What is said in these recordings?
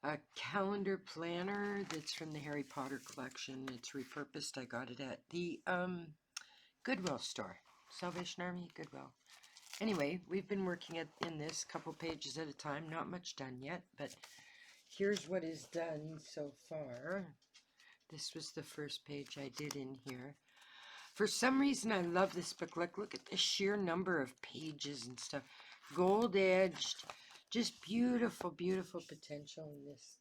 a calendar planner that's from the Harry Potter collection. It's repurposed. I got it at the Goodwill store. Salvation Army, Goodwill. Anyway, we've been working in this couple pages at a time. Not much done yet, but here's what is done so far. This was the first page I did in here. For some reason, I love this book. Look at the sheer number of pages and stuff. Gold-edged, just beautiful, beautiful potential in this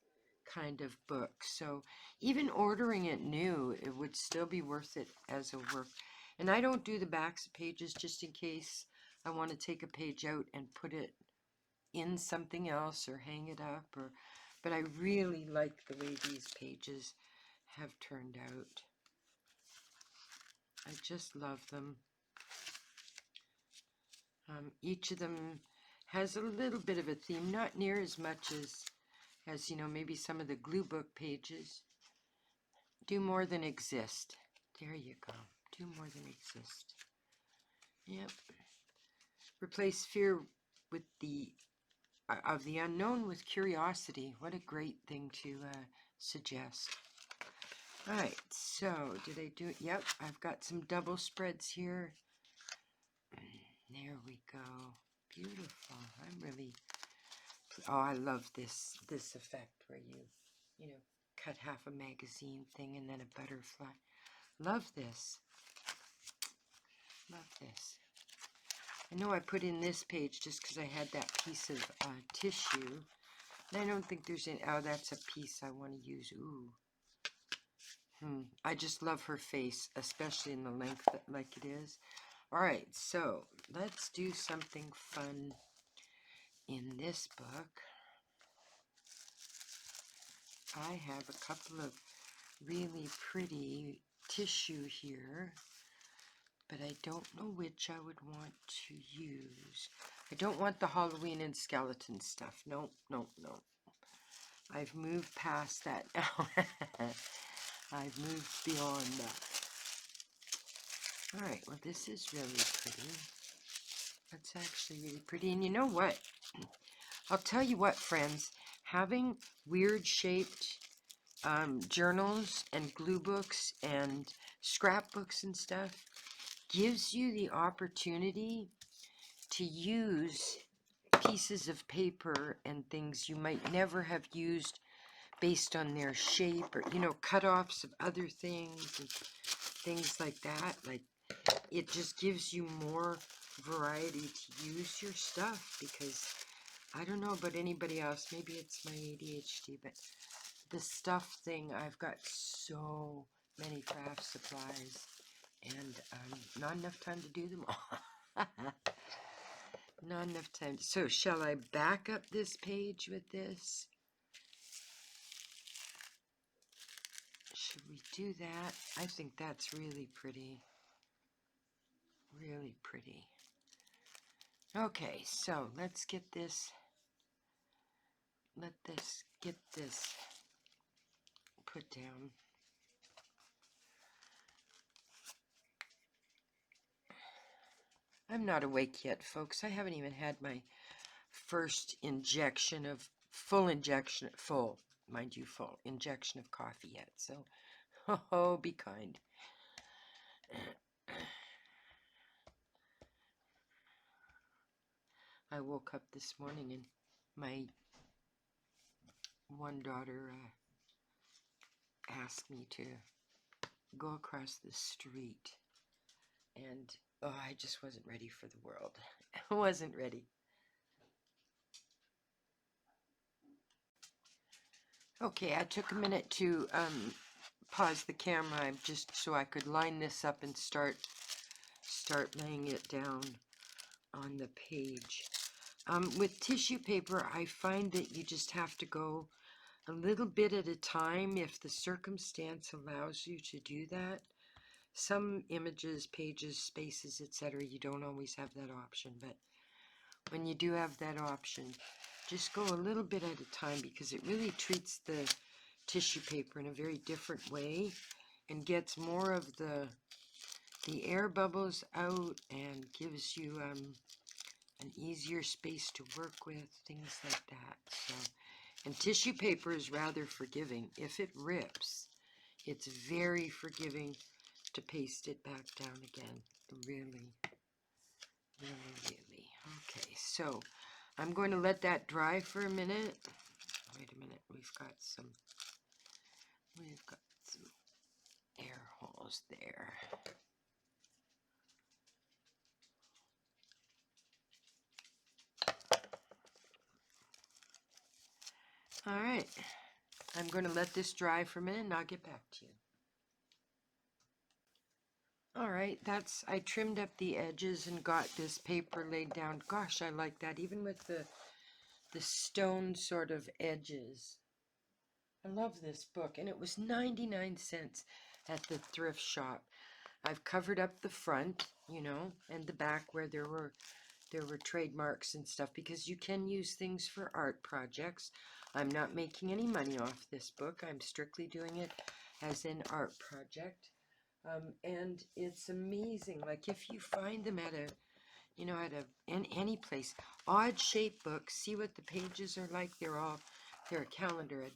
kind of book. So even ordering it new, it would still be worth it as a work. And I don't do the backs of pages just in case I want to take a page out and put it in something else or hang it up. But I really like the way these pages have turned out. I just love them. Each of them has a little bit of a theme, not near as much as you know, maybe some of the glue book pages. Do more than exist. There you go. Do more than exist. Yep. Replace fear with of the unknown with curiosity. What a great thing to suggest. All right, so did I do it? Yep, I've got some double spreads here. There we go. Beautiful. I'm really... Oh, I love this effect where you know, cut half a magazine thing and then a butterfly. Love this. Love this. I know I put in this page just because I had that piece of tissue. And I don't think there's any... Oh, that's a piece I want to use. Ooh. I just love her face, especially in the length like it is. All right, so let's do something fun in this book. I have a couple of really pretty tissue here, but I don't know which I would want to use. I don't want the Halloween and skeleton stuff. No, no, no. I've moved past that now. I've moved beyond that. All right, well, this is really pretty. That's actually really pretty. And you know what? I'll tell you what, friends. Having weird-shaped journals and glue books and scrapbooks and stuff gives you the opportunity to use pieces of paper and things you might never have used based on their shape, or, you know, cut-offs of other things and things like that. Like, it just gives you more variety to use your stuff, because I don't know about anybody else, maybe it's my ADHD, but the stuff thing, I've got so many craft supplies and not enough time to do them all. Not enough time. So shall I back up this page with this? Should we do that? I think that's really pretty. Really pretty. Okay, so let's get this. Get this put down. I'm not awake yet, folks. I haven't even had my first injection of full injection of coffee yet. So, oh, be kind. I woke up this morning and my one daughter asked me to go across the street, and oh, I just wasn't ready for the world. I wasn't ready. Okay, I took a minute to pause the camera just so I could line this up and start laying it down on the page. With tissue paper, I find that you just have to go a little bit at a time if the circumstance allows you to do that. Some images, pages, spaces, etc., you don't always have that option, but when you do have that option, just go a little bit at a time, because it really treats the tissue paper in a very different way and gets more of the air bubbles out and gives you an easier space to work with, things like that. So And tissue paper is rather forgiving. If it rips, it's very forgiving to paste it back down again. Really, really, really. Okay, so I'm going to let that dry for a minute. Wait a minute, we've got some air holes there. All right, I'm going to let this dry for a minute and I'll get back to you. All right, I trimmed up the edges and got this paper laid down. Gosh, I like that, even with the stone sort of edges. I love this book, and it was 99 cents at the thrift shop. I've covered up the front, you know, and the back where there were trademarks and stuff, because you can use things for art projects. I'm not making any money off this book. I'm strictly doing it as an art project. And it's amazing. Like, if you find them at in any place, odd shaped books, see what the pages are like. They're a calendar, a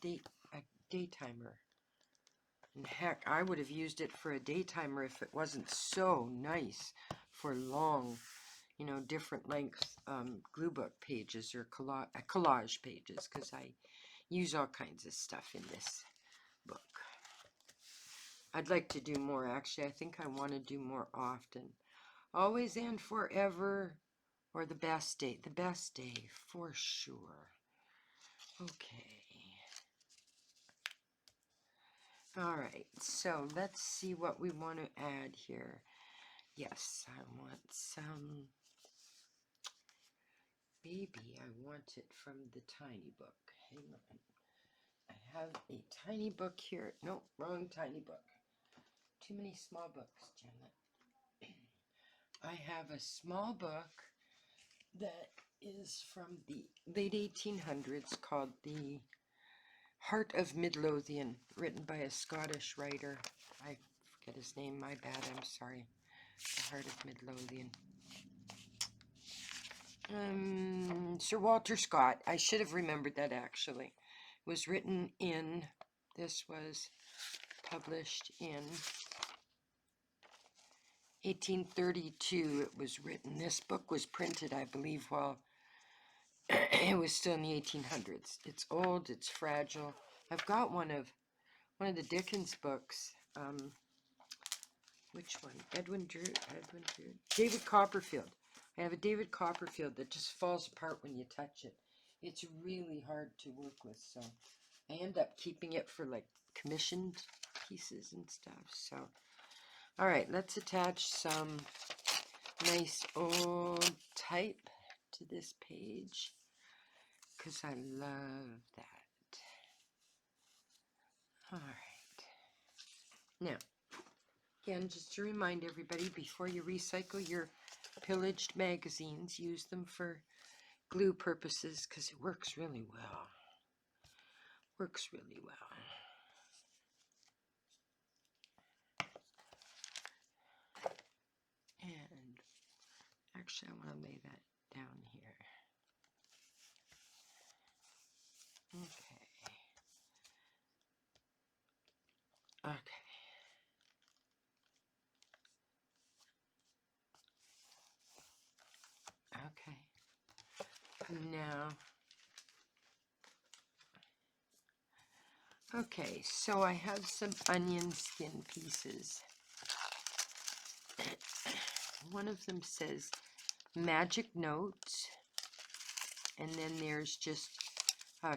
day timer. And heck, I would have used it for a day timer if it wasn't so nice for long, different length glue book pages or collage pages, because I use all kinds of stuff in this book. I'd like to do more, actually. I think I want to do more often. Always and forever, or the best day for sure. Okay. All right, so let's see what we want to add here. Yes, I want some, maybe I want it from the tiny book. Hang on. I have a tiny book here. No, wrong tiny book. Too many small books, Janet. I have a small book that is from the late 1800s called The Heart of Midlothian, written by a Scottish writer. I forget his name, my bad, I'm sorry. The Heart of Midlothian. Sir Walter Scott. I should have remembered that, actually. It was written in, this was published in 1832. It was written. This book was printed, I believe, while it was still in the 1800s. It's old, it's fragile. I've got one of the Dickens books. Which one? Edwin Drood? David Copperfield. I have a David Copperfield that just falls apart when you touch it. It's really hard to work with, so I end up keeping it for like commissioned pieces and stuff. So, all right, let's attach some nice old type to this page, because I love that. All right. Now, again, just to remind everybody, before you recycle your pillaged magazines, use them for glue purposes, because it works really well. Works really well. And actually, I want to lay that down here. Okay. Okay. Okay. Now, okay, so I have some onion skin pieces. One of them says magic notes, and then there's just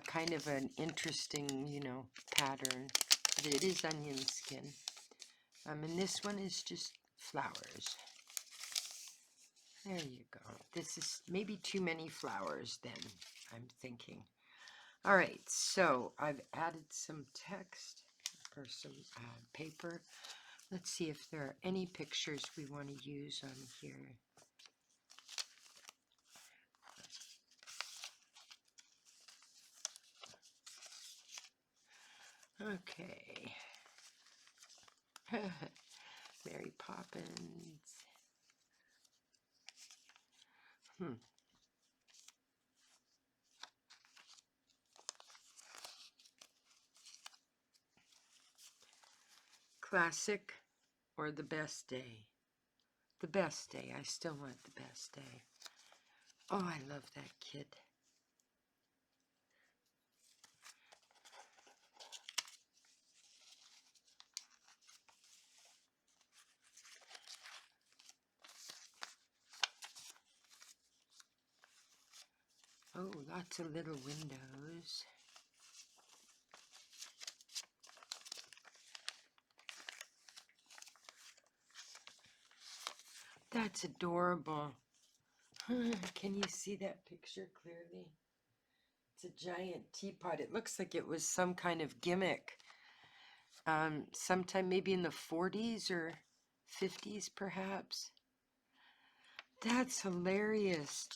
kind of an interesting, pattern. But it is onion skin. And this one is just flowers. There you go. This is maybe too many flowers then, I'm thinking. All right, so I've added some text or some paper. Let's see if there are any pictures we want to use on here. Okay. Mary Poppins. classic or the best day? The best day. I still want the best day. Oh, I love that kid. Oh, lots of little windows. That's adorable. Can you see that picture clearly? It's a giant teapot. It looks like it was some kind of gimmick. Sometime maybe in the 40s or 50s perhaps. That's hilarious.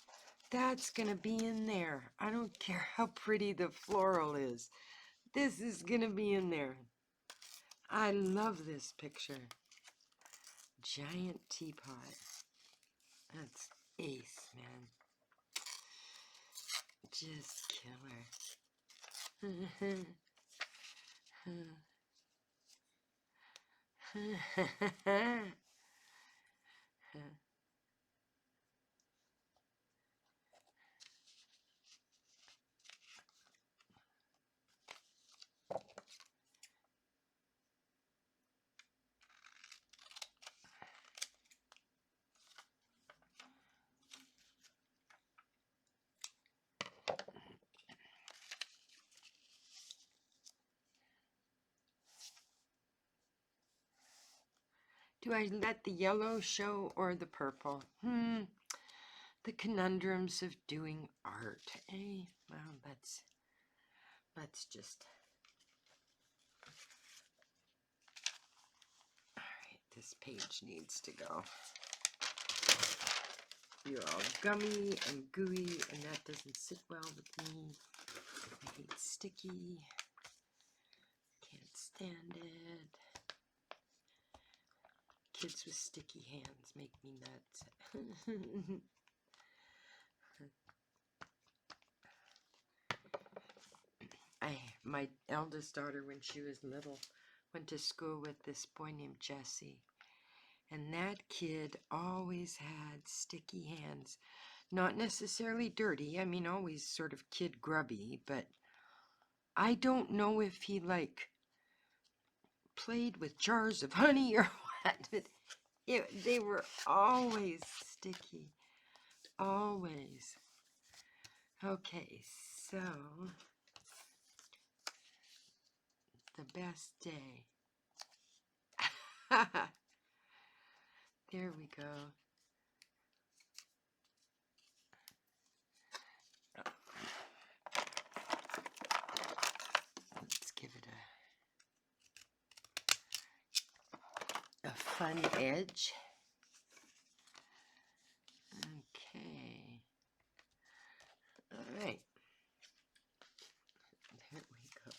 That's gonna be in there. I don't care how pretty the floral is. This is gonna be in there. I love this picture. Giant teapot. That's ace, man. Just killer. Do I let the yellow show or the purple? The conundrums of doing art. Eh? Well, let's just. Alright, this page needs to go. You're all gummy and gooey, and that doesn't sit well with me. I hate sticky. Can't stand it. Kids with sticky hands make me nuts. My eldest daughter, when she was little, went to school with this boy named Jesse. And that kid always had sticky hands. Not necessarily dirty, I mean, always sort of kid grubby, but I don't know if he, like, played with jars of honey or what, but they were always sticky. Always. Okay, so the best day. There we go. Let's give it a fun edge. Okay. All right. There we go.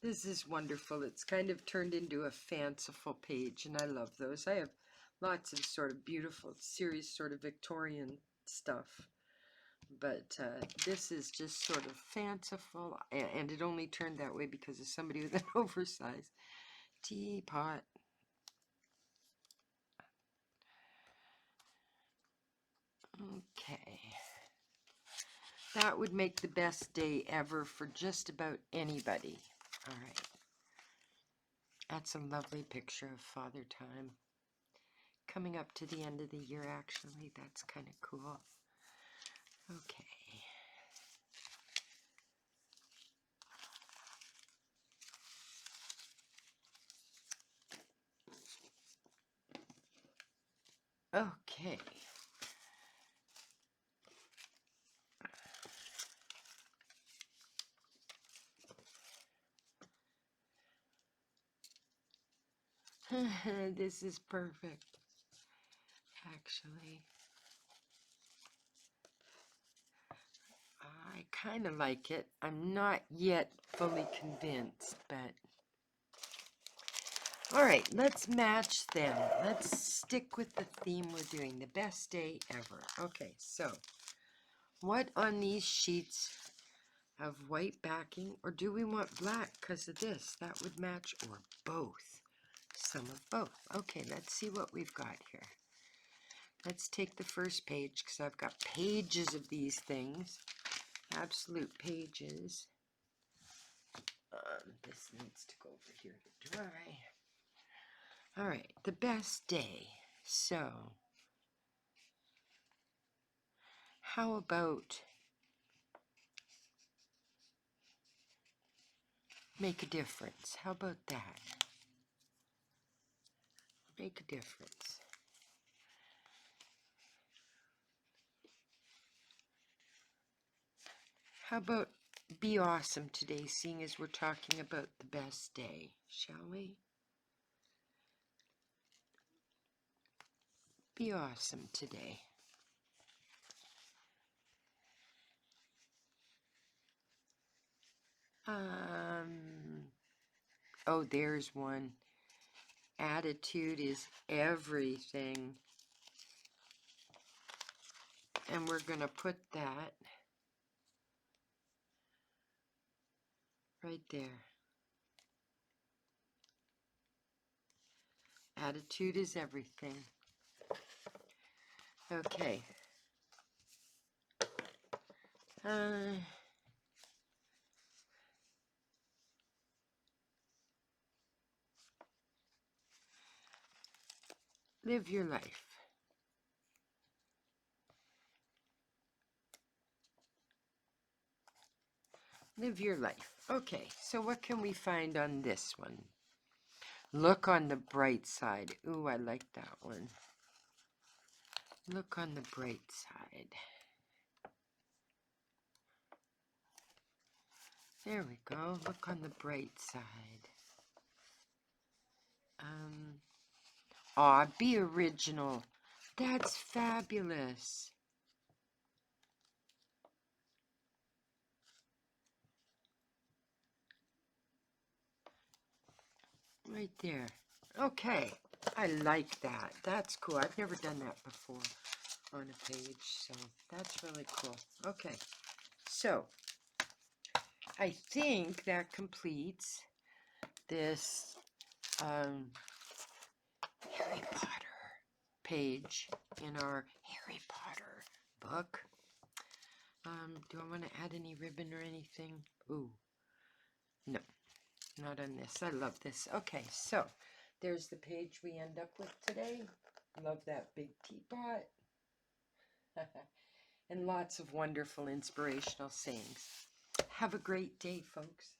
This is wonderful. It's kind of turned into a fanciful page, and I love those. I have lots of sort of beautiful, serious sort of Victorian stuff. But this is just sort of fanciful, and it only turned that way because of somebody with an oversized teapot. Okay. That would make the best day ever for just about anybody. All right. That's a lovely picture of Father Time. Coming up to the end of the year, actually. That's kind of cool. Okay. Okay. This is perfect, actually. I kind of like it. I'm not yet fully convinced, but... Alright, let's match them. Let's stick with the theme we're doing. The best day ever. Okay, so, what on these sheets have white backing, or do we want black because of this? That would match, or both. some of both. Okay, let's see what we've got here. Let's take the first page because I've got pages of these things. Absolute pages. This needs to go over here to dry. All right, the best day. So, how about make a difference? How about that? Make a difference. How about be awesome today, seeing as we're talking about the best day, shall we? Be awesome today. Oh, there's one. Attitude is everything. And we're going to put that right there. Attitude is everything. Okay. Live your life. Live your life. Okay, so what can we find on this one? Look on the bright side. Ooh, I like that one. Look on the bright side. There we go. Look on the bright side. Aw, be original. That's fabulous. Right there. Okay, I like that. That's cool. I've never done that before on a page, so that's really cool. Okay, so I think that completes this Harry Potter page in our Harry Potter book. Do I want to add any ribbon or anything? Ooh, no, not on this. I love this. Okay, so there's the page we end up with today. Love that big teapot. And lots of wonderful inspirational sayings. Have a great day, folks.